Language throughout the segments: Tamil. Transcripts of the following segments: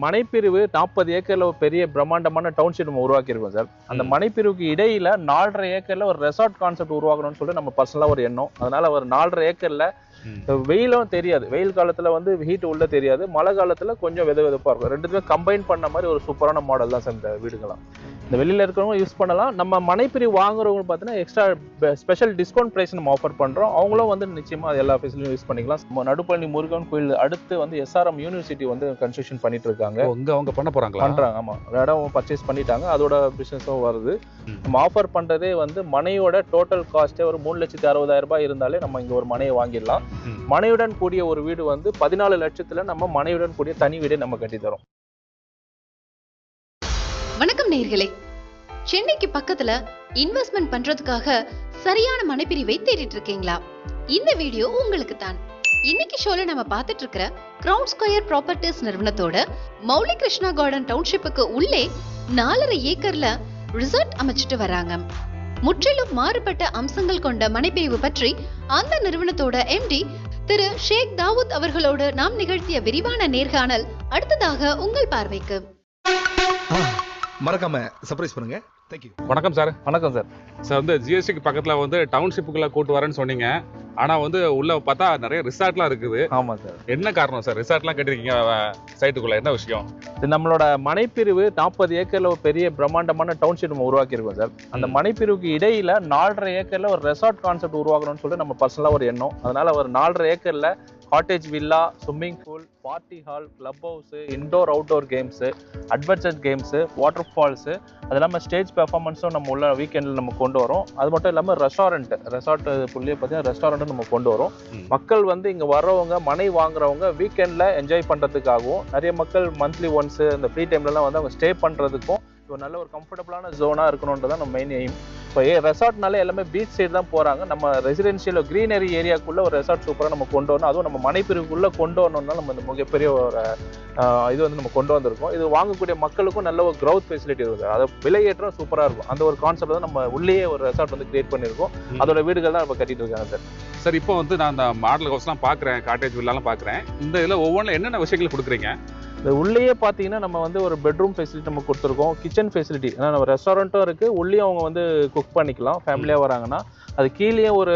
மனைப்பிரிவு 40 ஏக்கர்ல ஒரு பெரிய பிரம்மாண்டமான டவுன்ஷிப் நம்ம உருவாக்கியிருக்கோம் சார். அந்த மனைப்பிரிவுக்கு இடையில 4.5 ஏக்கர்ல ஒரு ரெசார்ட் கான்செப்ட் உருவாக்கணும்னு சொல்லிட்டு நம்ம பர்சனலா ஒரு எண்ணம். அதனால ஒரு 4.5 ஏக்கர்ல வெயிலும் தெரியாது, வெயில் காலத்துல வந்து ஹீட் உள்ள தெரியாது, மழை காலத்துல கொஞ்சம் வெதவெதப்பா இருக்கும். ரெண்டுத்துமே கம்பைன் பண்ண மாதிரி ஒரு சூப்பரான மாடல் தான் சார் இந்த வீடுகளாம். இந்த வெளியில இருக்கிறவங்க யூஸ் பண்ணலாம். நம்ம மனைப்பிரிவு வாங்குறவங்க பார்த்தீங்கன்னா எக்ஸ்ட்ரா ஸ்பெஷல் டிஸ்கவுண்ட் பிரைஸ் நம்ம ஆஃபர் பண்றோம். அவங்களும் வந்து நிச்சயமா எல்லா ஃபெசிலிட்டியும் யூஸ் பண்ணிக்கலாம். நடுப்பழனி முருகன் கோயில் அடுத்து வந்து எஸ்ஆர்எம் யூனிவர்சிட்டி வந்து கன்ஸ்ட்ரக்ஷன் பண்ணிட்டு இருக்காங்க. அவங்க பண்ண போறாங்களா? பண்றாங்க. ஆமா, இடம் பர்ச்சேஸ் பண்ணிட்டாங்க. அதோட பிசினஸும் வருது. நம்ம ஆஃபர் பண்றதே வந்து மனையோட டோட்டல் காஸ்டே ஒரு 3,60,000 ரூபாய் இருந்தாலே நம்ம இங்க ஒரு மனையை வாங்கிடலாம். மனையுடன் கூடிய ஒரு வீடு வந்து 14 லட்சத்துல நம்ம மனையுடன் கூடிய தனி வீடை நம்ம கட்டி தரோம். வணக்கம் நேயர்களே, சென்னைக்கு பக்கத்துல இன்வெஸ்ட்மெண்ட் பண்றதுக்காக சரியான மனைப்பிரிவை தேடிட்டு இருக்கீங்களா? இந்த வீடியோ உங்களுக்கு தான். இன்னைக்கு ஷோல நம்ம பார்த்துட்டு இருக்கிற கிரவுன் ஸ்கொயர் ப்ராப்பர்ட்டிஸ் நிறுவனத்தோட மௌலி கிருஷ்ணா கார்டன் டவுன்ஷிப்புக்கு உள்ளே 4.5 ஏக்கர்ல ரிசார்ட் அமைச்சிட்டு வராங்க. முற்றிலும் மாறுபட்ட அம்சங்கள் கொண்ட மனைப்பிரிவு பற்றி அந்த நிறுவனத்தோட எம்டி திரு ஷேக் தாவூத் அவர்களோடு நாம் நிகழ்த்திய விரிவான நேர்காணல் அடுத்ததாக உங்கள் பார்வைக்கு. மறக்காம சர்ப்ரைஸ் பண்ணுங்க. தேங்க்யூ. வணக்கம் சார். வணக்கம் சார். சார் வந்து ஜிஎஸ்டிக்கு பக்கத்துல வந்து டவுன்ஷிப்புக்குள்ள கூட்டு வரேன்னு சொன்னீங்க. ஆனா வந்து உள்ள பார்த்தா நிறைய ரிசார்ட்லாம் இருக்குது. ஆமா சார். என்ன காரணம் சார் ரிசார்ட்லாம் கட்டிருக்கீங்க சைட்டுக்குள்ள? என்ன விஷயம்? இது நம்மளோட மனைப்பிரிவு 40 ஏக்கர்ல ஒரு பெரிய பிரம்மாண்டமான டவுன்ஷிப் நம்ம உருவாக்கியிருக்கோம் சார். அந்த மனைப்பிரிவுக்கு இடையில 4.5 ஏக்கர்ல ஒரு ரெசார்ட் கான்செப்ட் உருவாக்கணும்னு சொல்லிட்டு நம்ம பர்சனலா ஒரு எண்ணம். அதனால ஒரு 4.5 ஏக்கர்ல cottage villa, swimming pool, party hall, club house, indoor outdoor games, adventure games, water falls, அது இல்லாமல் ஸ்டேஜ் பெர்ஃபார்மன்ஸும் நம்ம உள்ள வீக்கெண்டில் நம்ம கொண்டு வரோம். அது மட்டும் இல்லாமல் ரெசார்ட் புள்ளியே பார்த்தீங்கன்னா ரெஸ்டாரண்ட்டும் நம்ம கொண்டு வரோம். மக்கள் வந்து இங்கே வர்றவங்க மனை வாங்குறவங்க வீக்கெண்டில் என்ஜாய் பண்ணுறதுக்காகவும், நிறைய மக்கள் மந்த்லி ஒன்ஸ் இந்த ஃப்ரீ டைம்லலாம் வந்து அவங்க ஸ்டே பண்ணுறதுக்கும் ஒரு நல்ல ஒரு கம்ஃபர்டபுளான ஜோனாக இருக்கணுன்றதான் நம்ம மெயின் எய்ம். இப்போ ரெசார்ட்னாலே எல்லாமே பீச் சைடு தான் போகிறாங்க. நம்ம ரெசிடென்ஷியல் கிரீனரி ஏரியாக்குள்ளே ஒரு ரெசார்ட் சூப்பராக நம்ம கொண்டு வரணும். அதுவும் நம்ம மனைப்பிரிவுக்குள்ளே கொண்டு வரணும்னா நம்ம இந்த மிகப்பெரிய ஒரு இது வந்து நம்ம கொண்டு வந்திருக்கோம். இது வாங்கக்கூடிய மக்களுக்கும் நல்ல ஒரு க்ரௌத் ஃபெசிலிட்டி இருக்குது. அது விலையேற்றம் சூப்பராக இருக்கும். அந்த ஒரு கான்செப்ட் தான் நம்ம உள்ளேயே ஒரு ரெசார்ட் வந்து கிரியேட் பண்ணியிருக்கோம். அதோட வீடுகள் தான் நம்ம கட்டிட்டு இருக்காங்க சார். சார் இப்போ வந்து நான் அந்த மாடல் ஹவுஸ்லாம் பார்க்குறேன், காட்டேஜ் வில்லாலாம் பார்க்குறேன். இந்த இதில் ஒவ்வொன்றும் என்னென்ன விஷயங்கள் கொடுக்குறீங்க? இந்த உள்ளேயே பார்த்தீங்கன்னா நம்ம வந்து ஒரு பெட்ரூம் ஃபெசிலிட்டி நம்ம கொடுத்துருக்கோம். கிச்சன் ஃபெசிலிட்டி, ஏன்னா நம்ம ரெஸ்டாரண்ட்டும் இருக்குது, உள்ளேயும் அவங்க வந்து குக் பண்ணிக்கலாம். ஃபேமிலியாக வராங்கன்னா அது கீழே ஒரு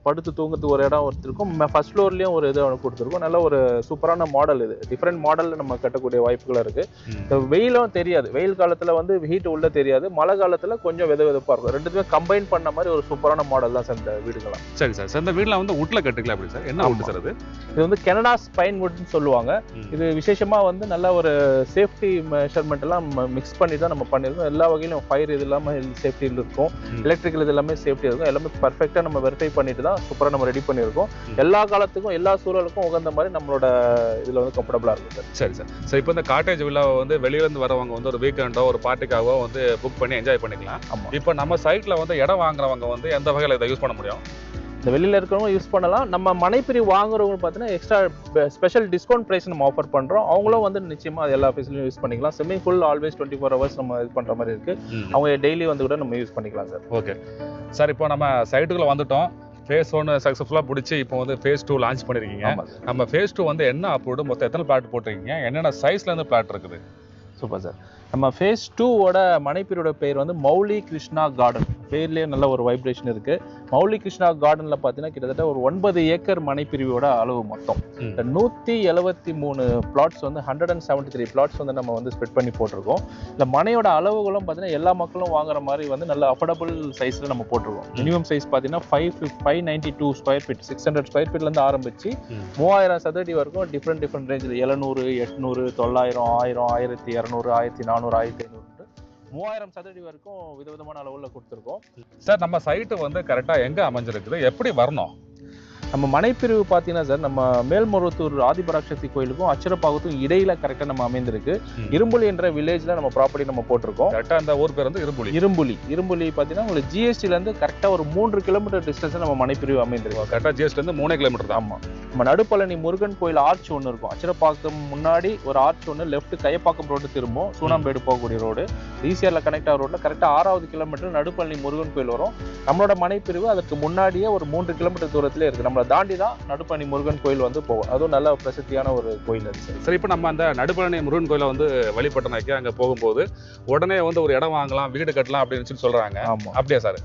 படுத்து தூங்குறதுக்கு ஒரு இடம் இருக்கும். ஃபர்ஸ்ட் ஃப்ளோர்லேயும் ஒரு இது கொடுத்துருக்கோம். நல்ல ஒரு சூப்பரான மாடல். இது டிஃப்ரெண்ட் மாடலில் நம்ம கட்டக்கூடிய வாய்ப்புகள் இருக்குது. வெயிலும் தெரியாது, வெயில் காலத்தில் வந்து ஹீட் உள்ள தெரியாது, மழை காலத்தில் கொஞ்சம் வெதவெதப்பாக இருக்கும். ரெண்டுத்துமே கம்பைன் பண்ண மாதிரி ஒரு சூப்பரான மாடல் தான் சார் இந்த வீடுகளாம். சரி சார். சார் இந்த வீட்டில் வந்து உட்ல கட்டுக்கலாம் அப்படி சார்? என்ன உட் சார் அது? இது வந்து கனடா ஸ்பைன் வுட்னு சொல்லுவாங்க. இது விசேஷமாக வந்து நல்ல ஒரு சேஃப்டி மெஷர்மெண்ட் எல்லாம் மிக்ஸ் பண்ணி தான் நம்ம பண்ணியிருக்கோம். எல்லா வகையிலும் ஃபயர் இது இல்லாமல் சேஃப்டியில் இருக்கும், எலக்ட்ரிக்கல் இது எல்லாமே சேஃப்டி இருக்கும். எல்லாமே பர்ஃபெக்டாக நம்ம வெரிஃபை பண்ணிட்டு தான் சூப்பராக நம்ம ரெடி பண்ணியிருக்கோம். எல்லா காலத்துக்கும் எல்லா சூழலுக்கும் உகந்த மாதிரி நம்மளோட இதில் வந்து கம்ஃபர்டபுளாக இருக்கும் சார். சரி சார். சார் இப்போ இந்த காட்டேஜ் வில்லாவை வந்து வெளியிலேருந்து வரவங்க வந்து ஒரு வீக்கெண்டோ ஒரு பார்ட்டிக்காகவோ வந்து புக் பண்ணி என்ஜாய் பண்ணிக்கலாம். ஆமாம். இப்போ நம்ம சைட்டில் வந்து இடம் வாங்குறவங்க வந்து எந்த வகையில் இதை யூஸ் பண்ண முடியும்? இந்த வெளியில் இருக்கிறவங்க யூஸ் பண்ணலாம். நம்ம மனைப்பிரிவு வாங்குறவங்க பார்த்தீங்கன்னா எக்ஸ்ட்ரா ஸ்பெஷல் டிஸ்கவுண்ட் ப்ரைஸ் நம்ம ஆஃபர் பண்ணுறோம். அவங்களும் வந்து நிச்சயமாக அது எல்லா ஃபெசிலிட்டியும் யூஸ் பண்ணிக்கலாம். ஸ்விம்மிங் பூல் ஆல்வேஸ் 24 hours நம்ம இது பண்ணுற மாதிரி இருக்குது. அவங்க டெய்லி வந்து கூட நம்ம யூஸ் பண்ணிக்கலாம் சார். Okay sir. இப்போ நம்ம சைட்டுக்குள்ளே வந்துட்டோம். ஃபேஸ் 1 சக்ஸஸ்ஃபுல்லாக பிடிச்சி இப்போ வந்து ஃபேஸ் 2 லான்ச் பண்ணியிருக்கீங்க. நம்ம ஃபேஸ் 2 வந்து என்ன அப்ரூவ்டு, மொத்தம் எத்தனை பிளாட் போட்டிருக்கீங்க, என்னென்ன சைஸ்லேருந்து பிளாட் இருக்குது? Super sir. நம்ம ஃபேஸ் 2ஓட மனைப்பிரியோட பேர் வந்து மௌலி கிருஷ்ணா கார்டன். பேர்லேயே நல்ல ஒரு வைப்ரேஷன் இருக்குது. மௌலி கிருஷ்ணா கார்டனில் பார்த்தீங்கன்னா கிட்டத்தட்ட ஒரு 9 ஏக்கர் மனைப்பிரிவோட அளவு மொத்தம். இந்த 173 பிளாட்ஸ் வந்து 173 பிளாட்ஸ் வந்து நம்ம வந்து ஸ்ப்ரெட் பண்ணி போட்டிருக்கோம். இந்த மனையோட அளவுகளும் பார்த்தீங்கன்னா எல்லா மக்களும் வாங்குற மாதிரி வந்து நல்ல அஃபோர்டபுள் சைஸில் நம்ம போட்டிருக்கோம். மினிமம் சைஸ் பார்த்தீங்கன்னா 592 ஸ்கொயர் ஃபீட், 600 ஸ்கொயர் ஃபீட்லேருந்து ஆரம்பிச்சு 3000 சதுரடி வரைக்கும் டிஃப்ரெண்ட் ரேஞ்சில் 700, 800, 900, 1000, 1200, 1400, 1500, 3000 சதுரடி வரைக்கும் விதவிதமான அளவுல கொடுத்துருக்கோம் சார். நம்ம சைட்டு வந்து கரெக்டாக எங்கே அமைஞ்சிருக்குது, எப்படி வரணும்? நம்ம மனைப்பிரிவு பார்த்தீங்கன்னா சார், நம்ம மேல்மருவத்தூர் ஆதிபராசக்தி கோயிலுக்கும் அச்சரப்பாக்கத்துக்கும் இடையில கரெக்டாக நம்ம அமைந்திருக்கு. இரும்புலி என்ற வில்லேஜ்ல நம்ம ப்ராப்பர்ட்டி நம்ம போட்டிருக்கோம். கரெக்டாக அந்த ஊர் பேர் வந்து இரும்புலி பார்த்தீங்கன்னா உங்களுக்கு ஜிஎஸ்டிலேருந்து கரெக்டாக ஒரு 3 கிலோமீட்டர் டிஸ்டன்ஸ் நம்ம மனைப்பிரிவு அமைந்திருக்கோம். கரெக்டாக ஜிஎஸ்டிலேருந்து 3 கிலோமீட்டர் தான். ஆமாம். நம்ம நடுப்பழனி முருகன் கோயில் ஆர்ச் ஒன்று இருக்கும். அச்சரப்பாக்கம் முன்னாடி ஒரு ஆர்ச் ஒன்று, லெஃப்ட் கையப்பாக்கம் ரோடு திரும்பும், சூனாம்பேடு போகக்கூடிய ரோடு, ஈசிஆர்ல கனெக்ட் ஆகிற ரோட்ல கரெக்டாக 6வது கிலோமீட்டர் நடுப்பழனி முருகன் கோயில் வரும். நம்மளோட மனைப்பிரிவு அதுக்கு முன்னாடியே ஒரு 3 கிலோமீட்டர் தூரத்திலே இருக்கு. நம்ம நம்மளை தாண்டி தான் நடுப்பழனி முருகன் கோயில் வந்து போகும். அதுவும் நல்ல பிரசித்தியான ஒரு கோயில் அது சார். சரி, இப்போ நம்ம அந்த நடுப்பழனி முருகன் கோயிலை வந்து வழிபட்டனாக்கி அங்கே போகும்போது உடனே வந்து ஒரு இடம் வாங்கலாம், வீடு கட்டலாம் அப்படின்னு சொல்லி சொல்றாங்க. ஆமா, அப்படியா சார்?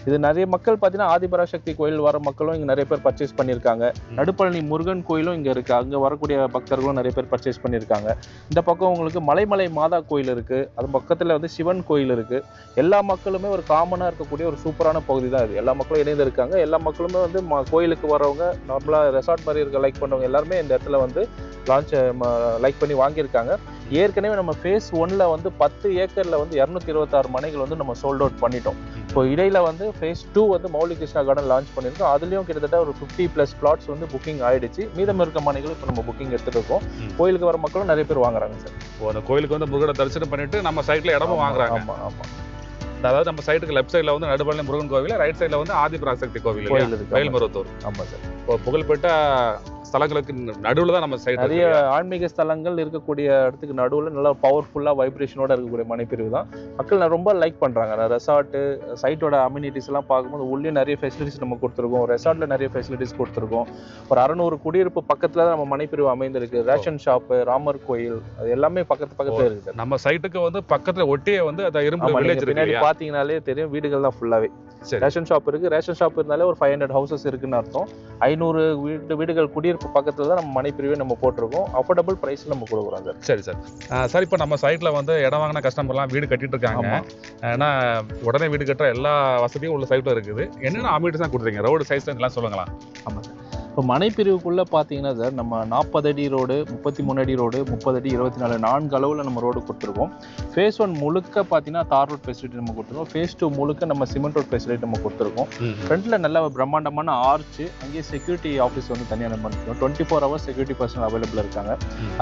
இது நிறைய மக்கள் பார்த்தீங்கன்னா ஆதிபராசக்தி கோயில் வர மக்களும் இங்கே நிறைய பேர் பர்ச்சேஸ் பண்ணியிருக்காங்க. நடுப்பழனி முருகன் கோயிலும் இங்கே இருக்குது. அங்கே வரக்கூடிய பக்தர்களும் நிறைய பேர் பர்ச்சேஸ் பண்ணியிருக்காங்க. இந்த பக்கம் உங்களுக்கு மலைமலை மாதா கோயில் இருக்குது. அது பக்கத்தில் வந்து சிவன் கோயில் இருக்குது. எல்லா மக்களுமே ஒரு காமனாக இருக்கக்கூடிய ஒரு சூப்பரான பகுதி தான் இது. எல்லா மக்களும் இணைந்து இருக்காங்க. எல்லா மக்களுமே வந்து கோயிலுக்கு வரவங்க, நார்மலாக ரெசார்ட் மாதிரி இருக்க லைக் பண்ணுறவங்க எல்லாருமே இந்த இடத்துல வந்து லைக் பண்ணி வாங்கியிருக்காங்க. ஏற்கனவே நம்ம ஃபேஸ் 1ல வந்து 10 ஏக்கரில் வந்து 226 மனைகள் வந்து நம்ம சோல்ட் அவுட் பண்ணிட்டோம். இப்போ இடையில வந்து ஃபேஸ் 2 வந்து மௌலி கிருஷ்ணா கார்டன் லான்ச் பண்ணியிருக்கோம். அதுலேயும் கிட்டத்தட்ட ஒரு 50+ பிளாட்ஸ் வந்து புக்கிங் ஆயிடுச்சு. மீதம் இருக்க மனைகள் இப்போ நம்ம புக்கிங் எடுத்துட்டு இருக்கோம். கோயிலுக்கு வர மக்களும் நிறைய பேர் வாங்குறாங்க சார். அந்த கோயிலுக்கு வந்து முருகனை தரிசனம் பண்ணிட்டு நம்ம சைட்ல இடமும் வாங்குறாங்க. ஆமா ஆமா. அதாவது நம்ம சைட்டுக்கு லெஃப்ட் சைடில் வந்து நடுப்பழனி முருகன் கோவில், ரைட் சைடில் வந்து ஆதிபராசக்தி கோவில் இருக்கு. வயல்மருவத்தூர். ஆமா சார். இப்போ புகழ்பெற்ற ஸ்தலங்களுக்கு நடுவில் தான் நம்ம சைட். நிறைய ஆன்மீக ஸ்தலங்கள் இருக்கக்கூடிய இடத்துக்கு நடுவில் நல்லா பவர்ஃபுல்லாக வைப்ரேஷனோட இருக்கக்கூடிய மனைப்பிரிவு தான். மக்கள் ரொம்ப லைக் பண்ணுறாங்க. ரெசார்ட்டு சைட்டோட அம்யூனிட்டிஸ் எல்லாம் பார்க்கும்போது உள்ளே நிறைய ஃபெசிலிட்டிஸ் நம்ம கொடுத்துருக்கோம். ரெசார்ட்டில் நிறைய ஃபெசிலிட்டிஸ் கொடுத்துருக்கோம். ஒரு 600 குடியிருப்பு பக்கத்தில் தான் நம்ம மனைப்பிரிவு அமைந்திருக்கு. ரேஷன் ஷாப்பு, ராமர் கோயில், அது எல்லாமே பக்கத்துல இருக்குது. நம்ம சைட்டுக்கு வந்து பக்கத்தில் ஒட்டியே வந்து அந்த இரும்பு வில்லேஜ் பின்னாடி பார்த்தீங்கன்னாலே தெரியும், வீடுகள் தான் ஃபுல்லாகவே. ரேஷன் ஷாப் இருக்கு. ரேஷன் ஷாப் இருந்தாலே ஒரு 500 ஹவுசஸ் இருக்குன்னு அர்த்தம். 500 வீடுகள் குடியிருப்பு பக்கத்துல தான் நம்ம மனைப்பிரிவே நம்ம போட்டிருக்கோம். அஃபோர்டபுள் பிரைஸ்ல நம்ம கொடுக்குறோம் சார். சரி சார். சார், இப்போ நம்ம சைட்ல வந்து இடம் வாங்கின கஸ்டமர்லாம் வீடு கட்டிட்டு இருக்காங்க. ஏன்னா உடனே வீடு கட்டுற எல்லா வசதியும் உள்ள சைட்ல இருக்குது. என்னென்ன அமியூனிட்டிஸ் தான் கொடுத்துருங்க? ரோடு சைஸ்ல எல்லாம் சொல்லுங்களா? ஆமாம் சார். இப்போ மனைப்பிரிவுக்குள்ளே பார்த்தீங்கன்னா சார், நம்ம 40 அடி ரோடு, 33 அடி ரோடு, 30 அடி, 24 4 அளவில் நம்ம ரோடு கொடுத்துருக்கோம். ஃபேஸ் 1 முழுக்க பார்த்தீங்கன்னா தார் ரோட் ஃபெசிலிட்டி நம்ம கொடுத்துருக்கோம். ஃபேஸ் 2 முழுக்க நம்ம சிமெண்ட் ரோட் ஃபெசிலிட்டி நம்ம கொடுத்துருக்கோம். ஃப்ரண்ட்டில் நல்ல பிரம்மாண்டமான ஆர்ச்சு, அங்கேயே செக்யூரிட்டி ஆஃபீஸ் வந்து தனியாக நம்ம பண்ணிருக்கோம். 24 ஹவர்ஸ் செக்யூரிட்டி பர்சன் அவைலபிள் இருக்காங்க.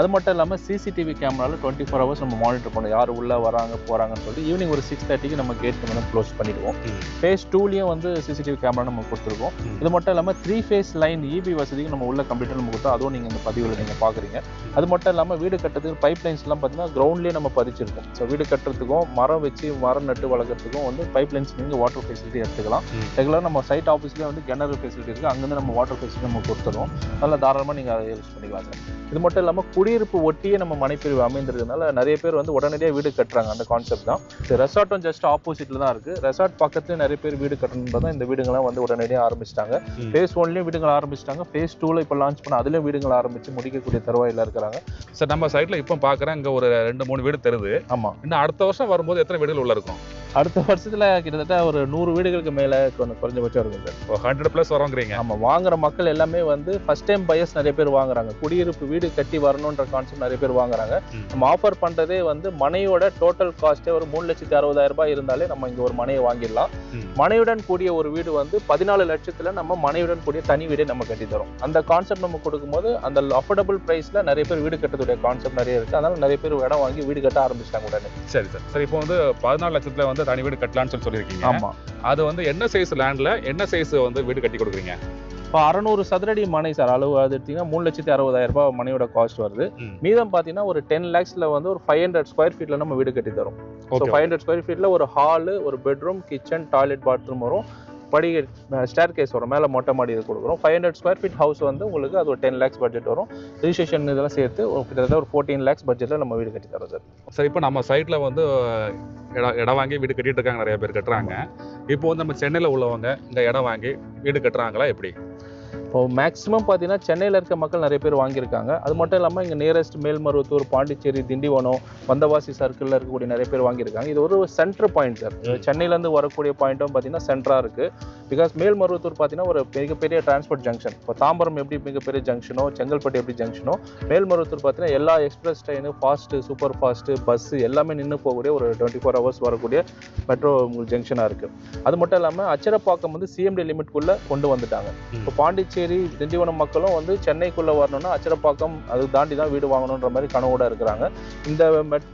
அது மட்டும் இல்லாமல் சிசிடிவி கேமராவில் 24 ஹவர்ஸ் நம்ம மானிட்டர் பண்ணோம். யார் உள்ளே வராங்க போகிறாங்கன்னு சொல்லிட்டு ஈவினிங் ஒரு 6:30க்கு நம்ம கேட் நம்ம க்ளோஸ் பண்ணிடுவோம். ஃபேஸ் 2லேயும் வந்து சிசிடிவி கேமரா நம்ம கொடுத்துருக்கோம். இது மட்டும் இல்லாமல் 3 ஃபேஸ் லைன் இபி வசதிக்கு நம்ம உள்ள கம்ப்யூட்டர் நம்ம கொடுத்தோம். அதுவும் நீங்கள் இந்த பதிவில் நீங்கள் பார்க்குறீங்க. அது மட்டும் இல்லாமல் வீடு கட்டுறதுக்கு பைப் லைன்ஸ்லாம் பார்த்தீங்கன்னா கிரவுண்ட்லேயே நம்ம பதிச்சிருக்கோம். ஸோ வீடு கட்டுறதுக்கும் மரம் வச்சு மரம் நட்டு வளர்க்குறதுக்கும் வந்து பைப் லைன்ஸ் நீங்கள் வாட்டர் ஃபெசிலிட்டி எடுத்துக்கலாம். ரெகுலராக நம்ம சைட் ஆஃபீஸ்லேயே வந்து கிணறு ஃபெசிலிட்டி இருக்குது. அங்கேருந்து நம்ம வாட்டர் ஃபெசிலிட்டி நம்ம கொடுத்துருவோம். நல்லா தாராளமாக நீங்கள் அதை யூஸ் பண்ணிக்கலாம் சார். இது மட்டும் இல்லாமல் குடியிருப்பு ஒட்டியே நம்ம மனைப்பிரிவு அமைந்திருக்கிறதுனால நிறைய பேர் வந்து உடனடியாக வீடு கட்டுறாங்க. அந்த கான்செப்ட் தான். இந்த ரெசார்ட்டும் ஜஸ்ட் ஆப்போசிட்டில் தான் இருக்குது. ரெசார்ட் பக்கத்துலேயே நிறைய பேர் வீடு கட்டணுன்றதான் இந்த வீடுங்களாம் வந்து உடனடியாக ஆரம்பிச்சிட்டாங்க. ஃபேஸ் 1லேயும் வீடுகள் ஆரம்பிச்சிட்டாங்க. ஃபேஸ் 2ல இப்போ லான்ச் பண்ண அதுலேயும் வீடுகள் ஆரம்பித்து முடிக்கக்கூடிய தருவாயில் இருக்கிறாங்க சார். நம்ம சைட்டில் இப்போ பார்க்குறேன், இங்கே ஒரு 2-3 வீடு தருது. ஆமாம். இன்னும் அடுத்த வருஷம் வரும்போது எத்தனை வீடுகள் உள்ள இருக்கும்? அடுத்த வருஷத்துல கிட்டத்தட்ட ஒரு 100 வீடுகளுக்கு மேலே குறைஞ்சபட்சம் இருக்கும் சார். 100+ வரோங்கிறீங்க? ஆமாம். வாங்குற மக்கள் எல்லாமே வந்து ஃபர்ஸ்ட் டைம் பையர்ஸ் நிறைய பேர் வாங்குறாங்க. குடியிருப்பு வீடு கட்டி வரணுன்ற கான்செப்ட் நிறைய பேர் வாங்குறாங்க. நம்ம ஆஃபர் பண்ணுறதே வந்து மனையோட டோட்டல் காஸ்ட்டே ஒரு 3,60,000 ரூபாய் இருந்தாலே நம்ம இங்கே ஒரு மனையை வாங்கிடலாம். மனையுடன் கூடிய ஒரு வீடு வந்து 14 லட்சத்தில் நம்ம மனையுடன் கூடிய தனி வீடே நம்ம கட்டி தரோம். அந்த கான்செப்ட் நம்ம கொடுக்கும்போது அந்த அஃபோர்டபுள் ப்ரைஸில் நிறைய பேர் வீடு கட்டக்கூடிய கான்செப்ட் நிறைய இருக்குது. அதனால நிறைய பேர் இடம் வாங்கி வீடு கட்ட ஆரம்பிச்சிட்டாங்க உடனே. சரி சார். சரி, இப்போ வந்து 14 லட்சத்தில் வந்து தனி வீடு கட்டலான்னு சொல்லியிருக்கீங்க. ஆமாம். அது வந்து என்ன சைஸ் லேண்டில் என்ன சைஸ் வந்து வீடு கட்டி கொடுக்குறீங்க? இப்போ 600 சதுரடி மனை சார். அளவு அது எடுத்தீங்கன்னா 3,60,000 ரூபாய் மனையோட காஸ்ட் வருது. மீதம் பார்த்தீங்கன்னா ஒரு 10 lakhsல வந்து ஒரு 500 ஸ்கொயர் ஃபீட்ல நம்ம வீடு கட்டி தரோம். ஸோ 500 ஸ்கொயர் ஃபீட்ல ஒரு ஹாலு, ஒரு பெட்ரூம், கிச்சன், டாய்லெட், பாத்ரூம் வரும். படி ஸ்டேர் கேஸ் வரும். மேலே மொட்டை மாடி இது கொடுக்குறோம். 500 ஸ்கொயர் ஃபீட் ஹவுஸ் வந்து உங்களுக்கு அது ஒரு 10 lakhs பட்ஜெட் வரும். ரிஜிஸ்ட்ரேஷன் இதெல்லாம் சேர்த்து கிட்டத்தட்ட ஒரு 14 lakhs பட்ஜெட்டில் நம்ம வீடு கட்டி தரோம் சார். சார், இப்போ நம்ம சைட்டில் வந்து இடம் வாங்கி வீடு கட்டிட்டு இருக்காங்க, நிறைய பேர் கட்டுறாங்க. இப்போ வந்து நம்ம சென்னையில் உள்ளவங்க இந்த இடம் வாங்கி வீடு கட்டுறாங்களா எப்படி? இப்போ மேக்ஸிமம் பார்த்தீங்கன்னா சென்னையில் இருக்க மக்கள் நிறைய பேர் வாங்கியிருக்காங்க. அது மட்டும் இல்லாமல் இங்கே நியரஸ்ட் மேல்மருவத்தூர், பாண்டிச்சேரி, திண்டிவனம், வந்தவாசி சர்க்கிளில் இருக்கக்கூடிய நிறைய பேர் வாங்கியிருக்காங்க. இது ஒரு சென்டர் பாயிண்ட் சார். சென்னையிலேருந்து வரக்கூடிய பாயிண்ட்டும் பார்த்தீங்கன்னா சென்டராக இருக்குது. பிகாஸ் மேல்மருவத்தூர் பார்த்தீங்கன்னா ஒரு மிகப்பெரிய டிரான்ஸ்போர்ட் ஜங்ஷன். இப்போ தாம்பரம் எப்படி மிகப்பெரிய ஜங்ஷனோ, செங்கல்பட்டு எப்படி ஜங்ஷனோ, மேல்மருவத்தூர் பார்த்தீங்கன்னா எல்லா express train, fast, super fast, bus எல்லாமே நின்று போகக்கூடிய ஒரு 24 hours வரக்கூடிய மெட்ரோ ஜங்ஷனாக இருக்குது. அது மட்டும் இல்லாமல் அச்சரப்பாக்கம் வந்து சிஎம்டி லிமிட்குள்ளே கொண்டு வந்துட்டாங்க. இப்போ பாண்டிச்சேரி, திண்டிவனம் மக்களும் வந்து சென்னைக்குள்ளே வரணும்னா அச்சரப்பாக்கம் அது தாண்டி தான் வீடு வாங்கணுன்ற மாதிரி கனவோட இருக்கிறாங்க. இந்த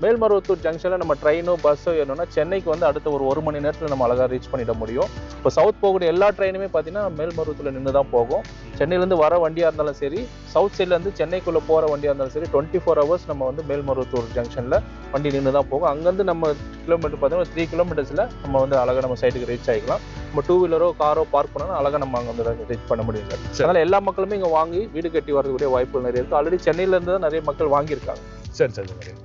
மேல்மருவத்தூர் ஜங்ஷனில் நம்ம ட்ரெயினோ பஸ்ஸோ ஏறணும்னா சென்னைக்கு வந்து அடுத்த ஒரு 1 மணி நேரத்தில் நம்ம அழகாக ரீச் பண்ணிட முடியும். இப்போ சவுத் போகக்கூடிய எல்லா ட்ரெயினுமே பார்த்தீங்கன்னா மேல்மருவத்தூரில் நின்று தான் போகும். சென்னையிலேருந்து வர வண்டியாக இருந்தாலும் சரி, சவுத் சைட்லேருந்து சென்னைக்குள்ளே போகிற வண்டியாக இருந்தாலும் சரி, 24 hours நம்ம வந்து மேல்மருவத்தூர் ஜங்ஷனில் வண்டி நின்று தான் போகும். அங்கேருந்து நம்ம கிலோமீட்டர் பார்த்தீங்கன்னா 3 kilometers நம்ம வந்து அழகாக நம்ம சைட்டுக்கு ரீச் ஆகிக்கலாம். நம்ம 2 வீலரோ காரோ பார்க் பண்ணா அழகா நம்ம அங்க வந்து ரீச் பண்ண முடியும் சார். அதனால எல்லா மக்களுமே இங்க வாங்கி வீடு கட்டி வரக்கூடிய வாய்ப்புகள் நிறைய இருக்கு. ஆல்ரெடி சென்னையில இருந்து தான் நிறைய மக்கள் வாங்கியிருக்காங்க. சரி சரி சரி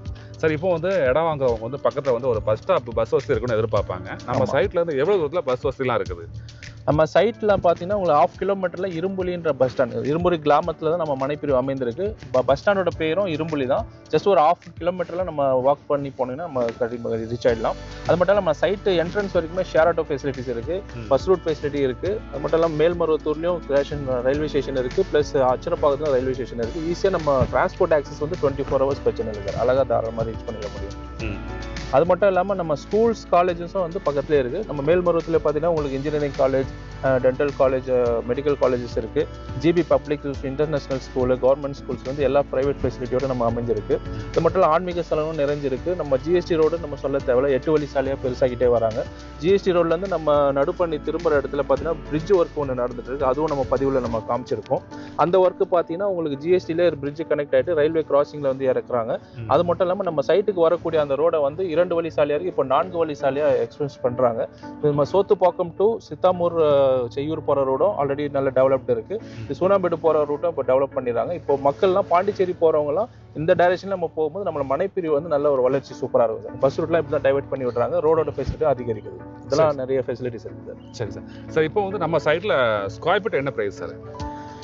சார். இப்போ வந்து இடம் வாங்குறவங்க வந்து பக்கத்துல வந்து ஒரு பஸ் ஸ்டாப் பஸ் வசதி இருக்குன்னு எதிர்பார்ப்பாங்க. நம்ம சைட்ல இருந்து எவ்வளவு தூரத்துல பஸ் வசதிலாம் இருக்குது? நம்ம சைட்டில் பார்த்தீங்கன்னா உங்களுக்கு 1/2 கிலோமீட்டரில் இரும்புலின்ற பஸ் ஸ்டாண்ட், இரும்புலி கிராமத்தில் தான் நம்ம மனைப்பிரிவு அமைந்திருக்கு. பஸ் ஸ்டாண்டோட பேரும் இரும்புலி தான். ஜஸ்ட் ஒரு 1/2 கிலோமீட்டரில் நம்ம வாக் பண்ணி போனீங்கன்னா நம்ம ரீச் ஆகிடலாம். அது மட்டும் இல்லாமல் நம்ம சைட்டு என்ட்ரன்ஸ் வரைக்குமே ஷேர் ஆட்டோ ஃபெசிலிட்டிஸ் இருக்குது, பஸ் ரூட் ஃபெசிலிட்டி இருக்குது. அது மட்டும் இல்லாமல் மேல்மருவத்தூர்லேயும் ரயில்வே ஸ்டேஷன் இருக்குது, ப்ளஸ் அச்சரப்பாக்கத்தில் ரயில்வே ஸ்டேஷன் இருக்குது. ஈஸியாக நம்ம டிரான்ஸ்போர்ட் ஆக்சஸ் வந்து 24 hours பிரச்சனை இல்லை சார். அழகாக தாராளமாக ரீச் பண்ணிட முடியும். அது மட்டும் இல்லாமல் நம்ம ஸ்கூல்ஸ் காலேஜஸும் வந்து பக்கத்துலேயே இருக்குது. நம்ம மேல்மருவத்தில் பார்த்தீங்கன்னா உங்களுக்கு engineering college, dental college, medical colleges இருக்குது. GB public international school, government schools வந்து எல்லா ப்ரைவேட் ஃபெசிலிட்டியோடு நம்ம அமைஞ்சிருக்கு. இது மட்டும் இல்லை ஆன்மீக ஸ்தலமும் நிறைஞ்சிருக்கு. நம்ம ஜிஎஸ்டி ரோடு நம்ம சொல்ல தேவையில்ல, 8 வழி சாலையாக பெருசாகிட்டே வராங்க. ஜிஎஸ்டி ரோட்லேருந்து நம்ம நடுப்பண்ணி திரும்புகிற இடத்துல பார்த்தீங்கன்னா பிரிட்ஜ் ஒர்க் ஒன்று நடந்துட்டு இருக்கு. அதுவும் நம்ம பதிவில் நம்ம காமிச்சிருக்கோம். அந்த ஒர்க்கு பார்த்தீங்கன்னா உங்களுக்கு ஜிஎஸ்டியிலே பிரிட்ஜ் கனெக்ட் ஆகிட்டு ரயில்வே கிராசிங்கில் வந்து இறக்குறாங்க. அது மட்டும் இல்லாமல் நம்ம சைட்டுக்கு வரக்கூடிய அந்த ரோடை வந்து 2 வழி சாலையாக இருக்குது, இப்போ 4 வழி சாலையாக எக்ஸ்பென்ஸ் பண்ணுறாங்க. நம்ம சோத்துப்பாக்கம் டு சித்தாமூர் செய்யூர் போகிற ரோடும் ஆல்ரெடி நல்ல டெவலப்டு இருக்குது. சூனாம்பேடு போகிற ரூட்டும் இப்போ டெவலப் பண்ணிடுறாங்க. இப்போ மக்கள்லாம் பாண்டிச்சேரி போகிறவங்களாம் இந்த டைரக்ஷனில் நம்ம போகும்போது நம்மளோட மனைப்பிரிவு வந்து நல்ல ஒரு வளர்ச்சி சூப்பராக இருக்குது. பஸ் ரூட்லாம் இப்படி தான் டைவர்ட் பண்ணி விடுறாங்க. ரோடோட ஃபெசிலிட்டி அதிகரிக்குது. இதெல்லாம் நிறைய ஃபெசிலிட்டிஸ் இருக்குது. சரி சார். சார் இப்போ வந்து நம்ம சைட்டில் ஸ்கொயர் ஃபீட் என்ன ப்ரைஸ் சார்?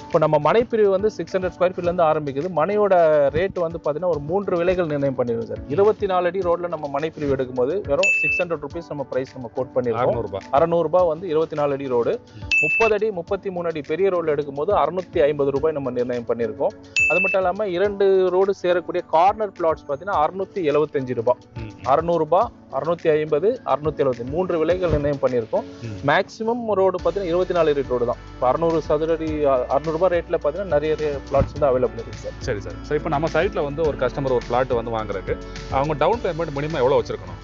இப்போ நம்ம மனைப்பிரிவு வந்து 600 ஸ்கொயர் ஃபீட்லேருந்து ஆரம்பிக்குது. மனையோட ரேட் வந்து பார்த்தீங்கன்னா ஒரு 3 விலைகள் நிர்ணயம் பண்ணிடுவோம் சார். 24 அடி ரோட்ல நம்ம மனைப்பிரிவு எடுக்கும்போது வெறும் 600 rupees நம்ம பிரைஸ் நம்ம கோட் பண்ணிருக்கோம். 600 ரூபாய் வந்து 24 அடி ரோடு. 30 அடி 33 அடி பெரிய ரோட்ல எடுக்கும்போது 650 ரூபாய் நம்ம நிர்ணயம் பண்ணியிருக்கோம். அது மட்டும் இல்லாமல் 2 ரோடு சேரக்கூடிய கார்னர் பிளாட்ஸ் பார்த்தீங்கன்னா 675 ரூபாய், 600 ரூபாய், 650, 670 3 விலைகள் நிர்ணயம் பண்ணியிருக்கோம். மேக்ஸிமம் ரோடு பார்த்தீங்கன்னா 24 அடி ரோடு தான். இப்போ 600 சதுரடி 600 ரூபாய் ரேட்ல பார்த்தீங்கன்னா நிறைய பிளாட்ஸ் வந்து அவைலபிள் இருக்கு சார். சரி சார். ஸோ இப்போ நம்ம சைட்டில் வந்து ஒரு கஸ்டமர் ஒரு பிளாட் வந்து வாங்குறதுக்கு அவங்க டவுன் பேமெண்ட் மினிமம் எவ்வளோ வச்சிருக்கணும்?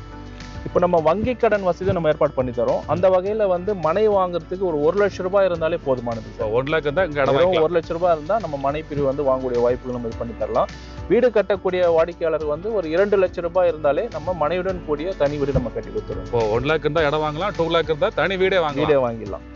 இப்போ நம்ம வங்கி கடன் வசதி நம்ம ஏற்பாடு பண்ணி தரோம். அந்த வகையில் வந்து மனை வாங்குறதுக்கு ஒரு 1 லட்சம் ரூபாய் இருந்தாலே போதுமானது சார். 1 லட்சம் தான் இங்கே 1 லட்சம் ரூபாய் இருந்தால் நம்ம மனை பிரிவு வந்து வாங்கக்கூடிய வாய்ப்புகள் நம்ம இது பண்ணி தரலாம். வீடு கட்டக்கூடிய வாடிக்கையாளர் வந்து ஒரு 2 லட்சம் ரூபாய் இருந்தாலே நம்ம மனையுடன் கூடிய தனி வீடு நம்ம கட்டி கொடுத்துருவோம். இப்போ 1 லேக் இருந்தால் இடம் வாங்கலாம், 2 லேக் இருந்தால் தனி வீடே வாங்கிடலாம்.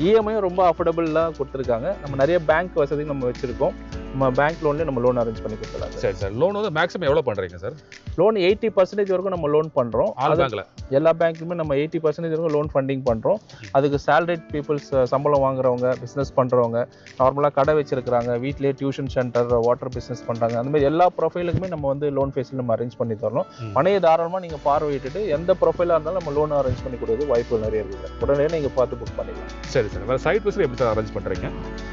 இஎம்ஐயும் ரொம்ப அஃபோர்டபுளாக கொடுத்துருக்காங்க. நம்ம நிறைய பேங்க் வசதி நம்ம வச்சிருக்கோம். நம்ம பேங்க் லோன்லேயே நம்ம லோன் அரேஞ்ச் பண்ணி கொடுத்துடலாம். சரி சார். லோன் வந்து மேக்ஸிமம் எவ்வளோ பண்ணுறீங்க சார்? லோன் 80% வரைக்கும் நம்ம லோன் பண்ணுறோம். பேங்க்ல எல்லா பேங்க்லையுமே நம்ம 80% வரைக்கும் லோன் ஃபண்டிங் பண்ணுறோம். அதுக்கு சேலரிட் பீப்புள்ஸ், சம்பளம் வாங்குறவங்க, பிஸ்னஸ் பண்ணுறவங்க, நார்மலாக கடை வச்சிருக்கிறாங்க, வீட்டிலேயே டியூஷன் சென்டர், வாட்டர் பிஸ்னஸ் பண்ணுறாங்க, அந்த மாதிரி எல்லா ப்ரொஃபைலுக்குமே நம்ம வந்து லோன் ஃபெசிலிட்டி நம்ம அரேஞ்ச் பண்ணி தரணும். மனையை தாராளமாக நீங்கள் பார்வையிட்டு எந்த ப்ரொஃபைலாக இருந்தாலும் நம்ம லோன் அரேஞ்ச் பண்ணி கொடுக்குறது வாய்ப்புகள் நிறைய இருக்குது. உடனே நீங்கள் பார்த்து புக் பண்ணிக்கலாம். சரி சார். வேறு சைட் விசிட் எப்படி சார் அரேஞ்ச் பண்ணுறீங்க?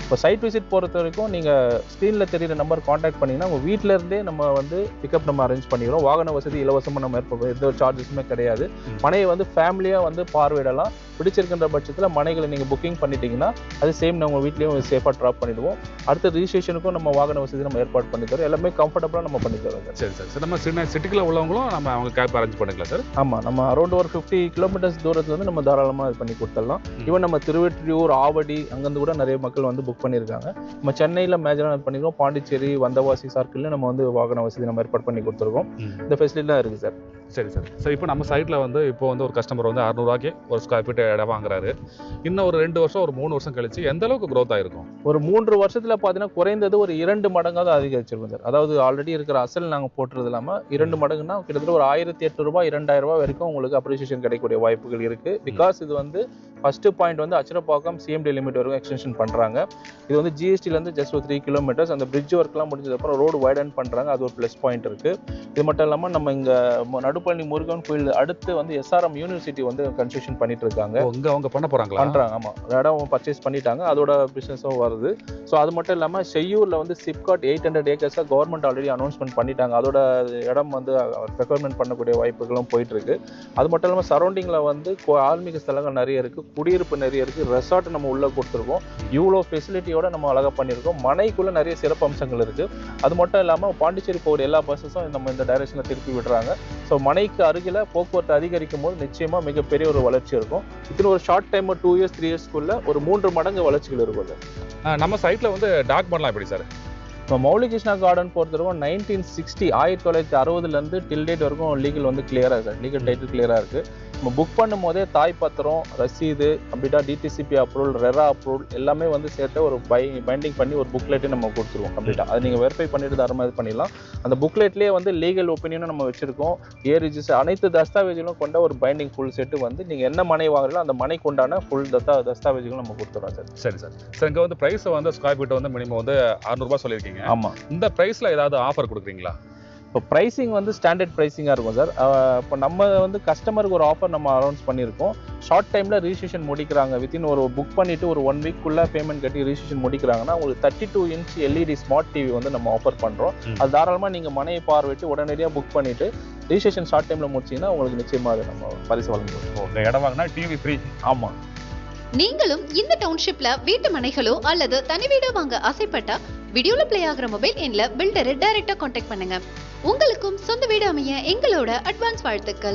இப்போ சைட் விசிட் பொறுத்த வரைக்கும் நீங்கள் ஸ்க்ரீனில் தெரியுற நம்பர் காண்டாக்ட் பண்ணிங்கன்னா உங்கள் வீட்டில் இருந்தே நம்ம வந்து பிக்கப் நம்ம அரேஞ்ச் பண்ணிடுறோம். வாகன வசதி இலவசமாக நம்ம ஏற்படுவோம். எந்த ஒரு சார்ஜஸுமே கிடையாது. மனையை வந்து ஃபேமிலியாக வந்து பார்வையிடலாம். பிடிச்சிருக்கின்ற பட்சத்தில் மனைகளை நீங்கள் புக்கிங் பண்ணிட்டீங்கன்னா அது சேம் நம்ம வீட்லேயும் சேஃபாக ட்ராப் பண்ணிடுவோம். அடுத்த ரிஜிஸ்ட்ரேஷனுக்கும் நம்ம வாகன வசதி நம்ம ஏற்பாடு பண்ணி தரோம். எல்லாமே கம்ஃபர்டபுளாக நம்ம பண்ணி தரோம் சார். சரி சார். சார் நம்ம சிட்டிக்குள்ள உள்ளவங்களும் நம்ம அவங்க கேப் அரேஞ்ச் பண்ணிக்கலாம் சார்? ஆமாம், நம்ம அரௌண்ட் ஒரு 50 கிலோமீட்டர்ஸ் தூரத்தில் வந்து நம்ம தாராளமாக இது பண்ணி கொடுத்துடலாம். ஈவன் நம்ம திருவெற்றியூர், ஆவடி அங்கேருந்து கூட நிறைய மக்கள் வந்து புக் பண்ணியிருக்காங்க. நம்ம சென்னையில் மேஜராக பண்ணியிருக்கோம். பாண்டிச்சேரி, வந்தவாசி சர்க்கிளில் நம்ம வந்து வாகன வசதி நம்ம ஏற்பாடு பண்ணி கொடுத்துருக்கோம். இந்த ஃபெசிலிட்டிலாம் இருக்குது சார். சரி சார். சார் இப்போ நம்ம சைட்டில் வந்து இப்போ வந்து ஒரு கஸ்டமர் வந்து 600 ரூபாய்க்கு ஒரு ஸ்கொயர் ஃபீட் இடம் வாங்குறாரு. இன்னும் ஒரு 2 வருஷம், ஒரு 3 வருஷம் கழிச்சு எந்த அளவுக்கு க்ரோத் ஆயிருக்கும்? ஒரு 3 வருஷத்தில் பார்த்தீங்கன்னா குறைந்தது ஒரு 2 மடங்காவது அதிகரிச்சிருக்கும் சார். அதாவது ஆல்ரெடி இருக்கிற அசல் நாங்கள் போட்டுறது இல்லாமல் 2 மடங்குன்னா கிட்டத்தட்ட ஒரு 1800 ரூபாய், 2000 ரூபாய் வரைக்கும் உங்களுக்கு அப்ரிசியேஷன் கிடைக்கக்கூடிய வாய்ப்புகள் இருக்குது. பிகாஸ் இது வந்து ஃபர்ஸ்ட் பாயிண்ட் வந்து அச்சரப்பாக்கம் சிஎம்டி லிமிட் வரைக்கும் எக்ஸ்டென்ஷன் பண்ணுறாங்க. இது வந்து ஜிஎஸ்டிலேருந்து ஜஸ்ட் ஒரு 3 கிலோமீட்டர்ஸ். அந்த பிரிட்ஜ் ஒர்க்லாம் முடிஞ்சதுக்கப்புறம் ரோடு வைடன் பண்ணுறாங்க. அது ஒரு ப்ளஸ் பாயிண்ட் இருக்குது. இது மட்டும் இல்லாமல் நம்ம இங்கே நடுப்பள்ளி முருகன் கோயில் அடுத்து வந்து எஸ்ஆர்எம் யூனிவர்சிட்டி வந்து கன்ஸ்ட்ரக்ஷன் பண்ணிட்டு இருக்காங்க. இங்கே அவங்க பண்ண போகிறாங்களா? பண்ணுறாங்க. ஆமாம், இடம் பர்ச்சேஸ் பண்ணிட்டாங்க. அதோட பிஸ்னஸும் வருது. ஸோ அது மட்டும் இல்லாமல் செய்யூரில் வந்து சிப்காட் 800 ஏக்கர்ஸாக கவர்மெண்ட் ஆல்ரெடி அனௌன்ஸ்மெண்ட் பண்ணிட்டாங்க. அதோட இடம் வந்து ரெக்வயர்மெண்ட் பண்ணக்கூடிய வாய்ப்புகளும் போயிட்டு இருக்கு. அது மட்டும் இல்லாமல் சரௌண்டிங்கில் வந்து ஆன்மீக ஸ்தலங்கள் நிறைய இருக்குது, குடியிருப்பு நிறைய இருக்குது, ரெசார்ட் நம்ம உள்ளே கொடுத்துருக்கோம். இவ்வளோ ஃபெசிலிட்டியோட நம்ம அழகாக பண்ணியிருக்கோம். மனைக்குள்ளே நிறைய சிறப்பு அம்சங்கள் இருக்குது. அது மட்டும் இல்லாமல் பாண்டிச்சேரி போகிற எல்லா பஸ்ஸஸும் நம்ம இந்த டைரக்ஷனில் திருப்பி விடுறாங்க. ஸோ மனைக்கு அருகில் போக்குவரத்து அதிகரிக்கும் போது நிச்சயமாக மிகப்பெரிய ஒரு வளர்ச்சி இருக்கும். இத்தனை ஒரு ஷார்ட் டைம் 2 இயர்ஸ் 3 இயர்ஸ்க்குள்ள ஒரு 3 மடங்கு வளர்ச்சிகள் இருக்கும். நம்ம சைட்டில் வந்து டாக்குமெண்ட்லாம் எப்படி சார்? இப்போ மௌலி கிருஷ்ணா கார்டன் பொறுத்தவரைக்கும் 1960 டில் டேட் வரைக்கும் லீகல் வந்து கிளியராக இருக்குது, லீகல் டைட்டில் கிளியராக இருக்குது. நம்ம புக் பண்ணும் போதே தாய் பத்திரம், ரசீது, கம்ப்ளீட்டாக டிடிசிபி அப்ரூவல், ரெரா அப்ரூவல் எல்லாமே வந்து சேர்த்து ஒரு பைண்டிங் பண்ணி ஒரு புக்லெட்டே நம்ம கொடுத்துருவோம் கம்ப்ளீட்டாக. அது நீங்கள் வெரிஃபை பண்ணிட்டு தர மாதிரி பண்ணிடலாம். அந்த புக்லெட்லேயே வந்து லீகல் ஒப்பீனியனும் நம்ம வச்சிருக்கோம், ரிஜிஸ்டர் அனைத்து தஸ்தாவேஜுகளும் கொண்ட ஒரு பைண்டிங் ஃபுல் செட்டு வந்து நீங்கள் என்ன மனை வாங்குறீங்களோ அந்த மனைக்கு உண்டான ஃபுல் தஸ்தாவேஜுகளும் நம்ம கொடுத்துறோம் சார். சரி சார். சார் இங்கே வந்து ப்ரைஸ் வந்து ஸ்கொயர் ஃபீட் வந்து மினிமம் வந்து 600 ரூபாய் சொல்லியிருக்கீங்க. ஆமாம். இந்த ப்ரைஸில் ஏதாவது ஆஃபர் கொடுக்குறீங்களா? இப்போ ப்ரைஸிங் வந்து ஸ்டாண்டர்ட் ப்ரைஸிங்காக இருக்கும் சார். இப்போ நம்ம வந்து கஸ்டமருக்கு ஒரு ஆஃபர் நம்ம அனௌன்ஸ் பண்ணியிருக்கோம். ஷார்ட் டைமில் ரிஜிஸ்ட்ரேஷன் முடிக்கிறாங்க, வித்தின் ஒரு புக் பண்ணிவிட்டு ஒரு 1 வீக்குள்ளே பேமெண்ட் கட்டி ரிஜிஸ்ட்ரேஷன் முடிக்கிறாங்கன்னா உங்களுக்கு 32 இன்ச் எல்இடி ஸ்மார்ட் டிவி வந்து நம்ம ஆஃபர் பண்ணுறோம். அது தாராளமாக நீங்கள் மனையை பார்வையிட்டு உடனடியாக புக் பண்ணிவிட்டு ரிஜிஸ்ட்ரேஷன் ஷார்ட் டைமில் முடிச்சிங்கன்னா உங்களுக்கு நிச்சயமாக அதை நம்ம பரிசு வழங்குவோம். இந்த இடம் வாங்கினா டிவி ஃப்ரீ. ஆமாம். நீங்களும் இந்த டவுன்ஷிப்ல வீட்டு மனைகளோ அல்லது தனி வீடோ வாங்க ஆசைப்பட்டா வீடியோல பிளே ஆகிற மொபைல் எண்ல பில்டரை டைரக்டா கான்டாக்ட் பண்ணுங்க. உங்களுக்கும் சொந்த வீடு அமைய எங்களோட அட்வான்ஸ் வாழ்த்துக்கள்.